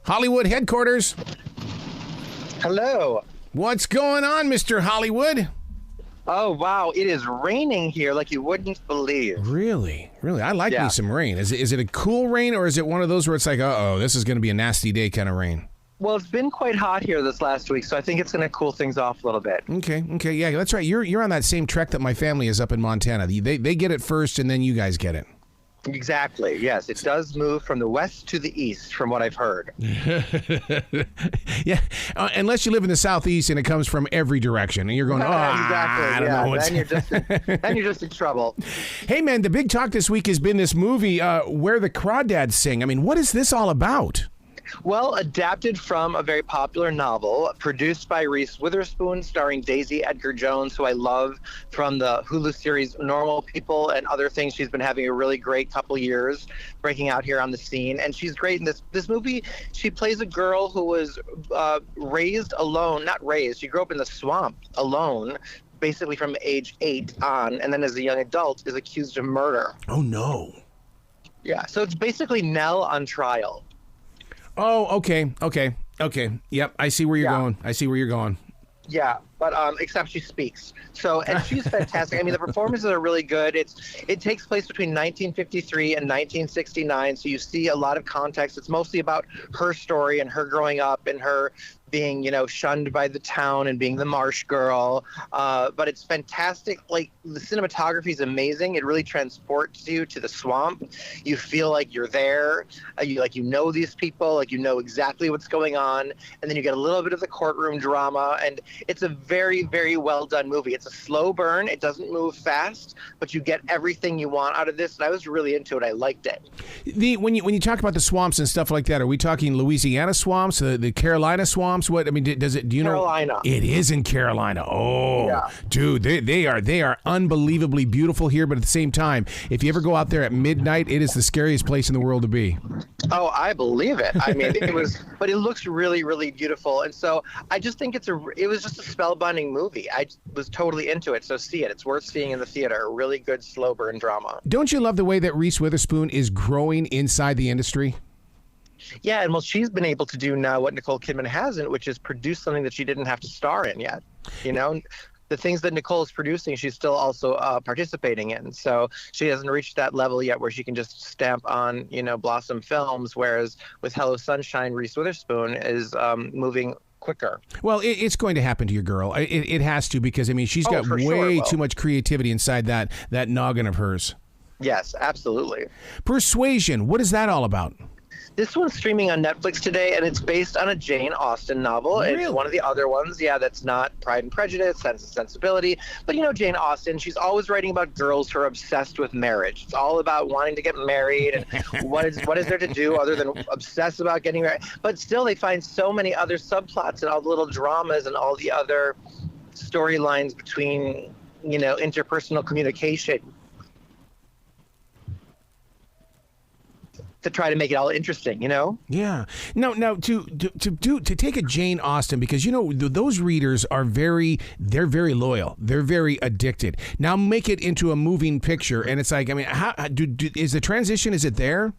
Hollywood headquarters. Hello. What's going on, Mr. Hollywood? Oh, wow. It is raining here like you wouldn't believe. Really? I like me some rain. Is it a cool rain, or is it one of those where it's like, uh-oh, this is going to be a nasty day kind of rain? Well, it's been quite hot here this last week, so I think it's going to cool things off a little bit. Okay, yeah, that's right. You're on that same trek that my family is up in Montana. They get it first, and then you guys get it. Exactly, yes. It does move from the west to the east, from what I've heard. Yeah, unless you live in the southeast and it comes from every direction, and you're going, exactly. I don't know what's... Then you're just in trouble. Hey, man, the big talk this week has been this movie, Where the Crawdads Sing. I mean, what is this all about? Well, adapted from a very popular novel, produced by Reece Witherspoon, starring Daisy Edgar Jones, who I love from the Hulu series Normal People and other things. She's been having a really great couple years breaking out here on the scene, and she's great in this movie. She plays a girl who was raised alone, not raised, she grew up in the swamp alone, basically from age 8 on, and then as a young adult is accused of murder. Oh, no. Yeah, so it's basically Nell on trial. Oh, okay. Yep, I see where you're going. Yeah, but except she speaks. So, and she's fantastic. I mean, the performances are really good. It takes place between 1953 and 1969, so you see a lot of context. It's mostly about her story and her growing up and her being, shunned by the town and being the marsh girl. But it's fantastic. Like, the cinematography is amazing. It really transports you to the swamp. You feel like you're there. You know these people. Like, you know exactly what's going on. And then you get a little bit of the courtroom drama. And it's a very, very well done movie. It's a slow burn. It doesn't move fast, but you get everything you want out of this. And I was really into it. I liked it. When you talk about the swamps and stuff like that, are we talking Louisiana swamps, the Carolina swamps? What, I mean, do you Carolina. know? It is in Carolina. Oh, yeah. Dude, they are unbelievably beautiful here, but at the same time, if you ever go out there at midnight, it is the scariest place in the world to be. Oh, I believe it. I mean, but it looks really, really beautiful. And so I just think it was just a spellbinding movie. I was totally into it. So see it. It's worth seeing in the theater. A really good slow burn drama. Don't you love the way that Reece Witherspoon is growing inside the industry? Yeah, and well, she's been able to do now what Nicole Kidman hasn't, which is produce something that she didn't have to star in yet. The things that Nicole is producing, she's still also participating in. So she hasn't reached that level yet where she can just stamp on, Blossom Films, whereas with Hello Sunshine, Reece Witherspoon is moving quicker. Well, it's going to happen to your girl. It has to, because, I mean, she's got way too much creativity inside that noggin of hers. Yes, absolutely. Persuasion, what is that all about? This one's streaming on Netflix today, and it's based on a Jane Austen novel. Really? It's one of the other ones, that's not Pride and Prejudice, Sense and Sensibility. But, Jane Austen, she's always writing about girls who are obsessed with marriage. It's all about wanting to get married, and what is there to do other than obsess about getting married. But still, they find so many other subplots and all the little dramas and all the other storylines between, interpersonal communication, to try to make it all interesting, Yeah. Now to take a Jane Austen, because those readers are they're very loyal, they're very addicted. Now make it into a moving picture, and it's like, I mean, is the transition? Is it there?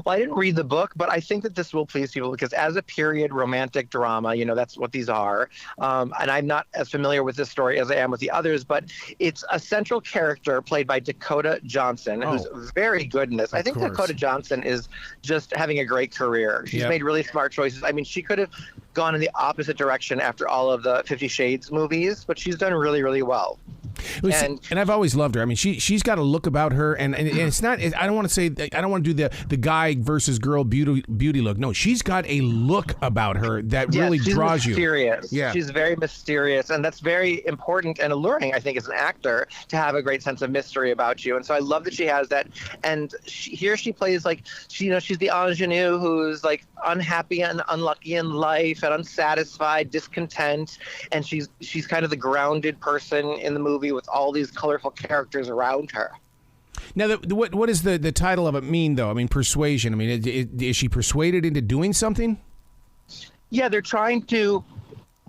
Well, I didn't read the book, but I think that this will please people because as a period romantic drama, that's what these are. And I'm not as familiar with this story as I am with the others, but it's a central character played by Dakota Johnson, who's very good in this. I think Dakota Johnson is just having a great career. She's made really smart choices. I mean, she could have gone in the opposite direction after all of the 50 Shades movies, but she's done really, really well. And I've always loved her. I mean, she's got a look about her, and it's not. I don't want to say. I don't want to do the guy versus girl beauty look. No, she's got a look about her that really draws mysterious. You. Yeah, she's very mysterious, and that's very important and alluring. I think as an actor to have a great sense of mystery about you, and so I love that she has that. And here she plays like she's the ingenue who's like unhappy and unlucky in life and unsatisfied, discontent, and she's kind of the grounded person in the movie with all these colorful characters around her. Now, what does the title of it mean, though? I mean, persuasion. I mean, is she persuaded into doing something? Yeah, they're trying to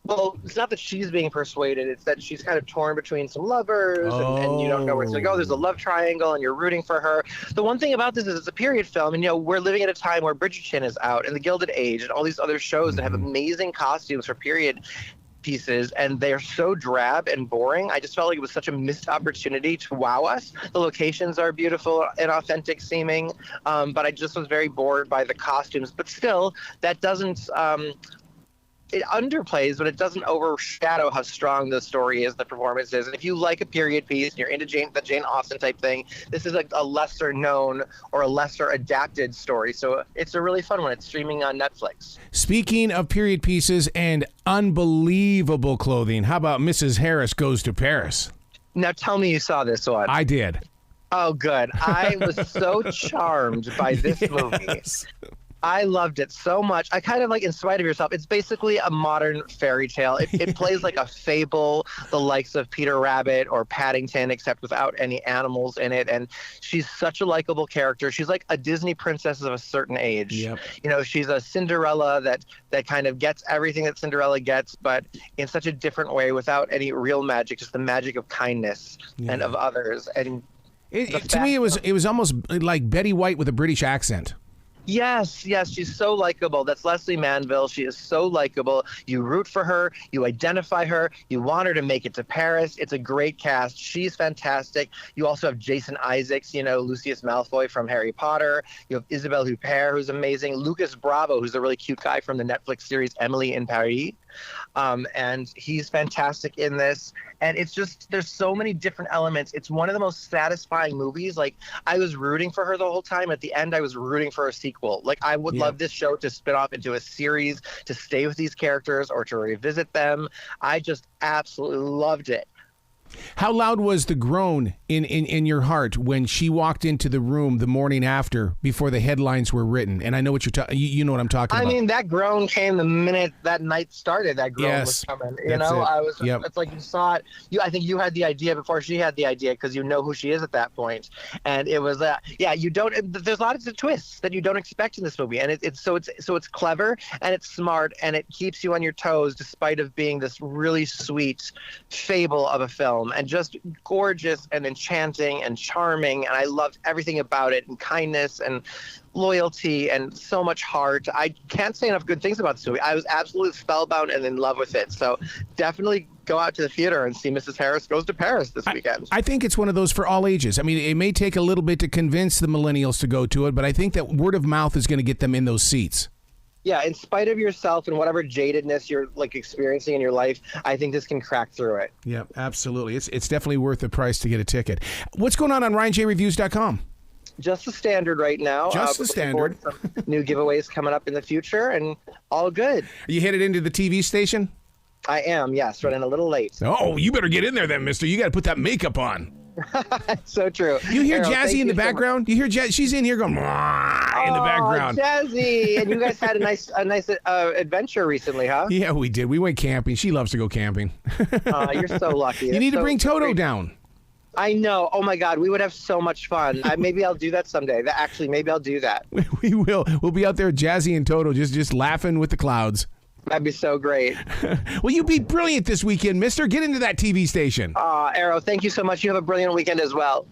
Well, it's not that she's being persuaded. It's that she's kind of torn between some lovers, and you don't know where to go. There's a love triangle, and you're rooting for her. The one thing about this is it's a period film, and we're living at a time where Bridgerton is out, and The Gilded Age, and all these other shows that have amazing costumes for period pieces, and they're so drab and boring. I just felt like it was such a missed opportunity to wow us. The locations are beautiful and authentic seeming, but I just was very bored by the costumes. But still, that doesn't it underplays, but it doesn't overshadow how strong the story is, the performance is. And if you like a period piece and you're into the Jane Austen type thing, this is a lesser known or a lesser adapted story. So it's a really fun one. It's streaming on Netflix. Speaking of period pieces and unbelievable clothing, how about Mrs. Harris Goes to Paris? Now tell me you saw this one. I did. Oh, good. I was so charmed by this movie. I loved it so much. I kind of like In Spite of Yourself. It's basically a modern fairy tale. It plays like a fable, the likes of Peter Rabbit or Paddington, except without any animals in it. And she's such a likable character. She's like a Disney princess of a certain age. Yep. She's a Cinderella that kind of gets everything that Cinderella gets, but in such a different way, without any real magic, just the magic of kindness and of others. And to me, it was almost like Betty White with a British accent. Yes, she's so likable. That's Leslie Manville. She is so likable. You root for her. You identify her. You want her to make it to Paris. It's a great cast. She's fantastic. You also have Jason Isaacs, Lucius Malfoy from Harry Potter. You have Isabelle Huppert, who's amazing. Lucas Bravo, who's a really cute guy from the Netflix series Emily in Paris. And he's fantastic in this. And it's just, there's so many different elements. It's one of the most satisfying movies. Like, I was rooting for her the whole time. At the end, I was rooting for a sequel. Like, I would love this show to spin off into a series, to stay with these characters or to revisit them. I just absolutely loved it. How loud was the groan in your heart when she walked into the room the morning after, before the headlines were written? And I know what you're talking. You know what I'm talking about. I mean, that groan came the minute that night started. That groan was coming. It's like you saw it. I think you had the idea before she had the idea, because you know who she is at that point. And it was you don't. There's lots of twists that you don't expect in this movie, and it's clever and it's smart and it keeps you on your toes, despite of being this really sweet fable of a film. And just gorgeous and enchanting and charming, and I loved everything about it, and kindness and loyalty and so much heart. I can't say enough good things about this movie. I was absolutely spellbound and in love with it. So definitely go out to the theater and see Mrs. Harris Goes to Paris this weekend. I think it's one of those for all ages. I mean, it may take a little bit to convince the millennials to go to it, but I think that word of mouth is going to get them in those seats. Yeah, in spite of yourself and whatever jadedness you're experiencing in your life, I think this can crack through it. Yeah, absolutely. It's definitely worth the price to get a ticket. What's going on RyanJReviews.com? Just the standard right now. Just the standard. Some new giveaways coming up in the future, and all good. Are you headed into the TV station? I am, yes, running a little late. Oh, you better get in there then, mister. You got to put that makeup on. So true. You hear Jazzy in the background? You hear Jazzy? She's in here going in the background. Jazzy! And you guys had a nice adventure recently, huh? Yeah, we did. We went camping. She loves to go camping. You're so lucky. You need to bring Toto down. I know. Oh my God, we would have so much fun. Maybe I'll do that someday. Maybe I'll do that. We will. We'll be out there, Jazzy and Toto, just laughing with the clouds. That'd be so great. Well, you be brilliant this weekend, mister. Get into that TV station. Arrow, thank you so much. You have a brilliant weekend as well.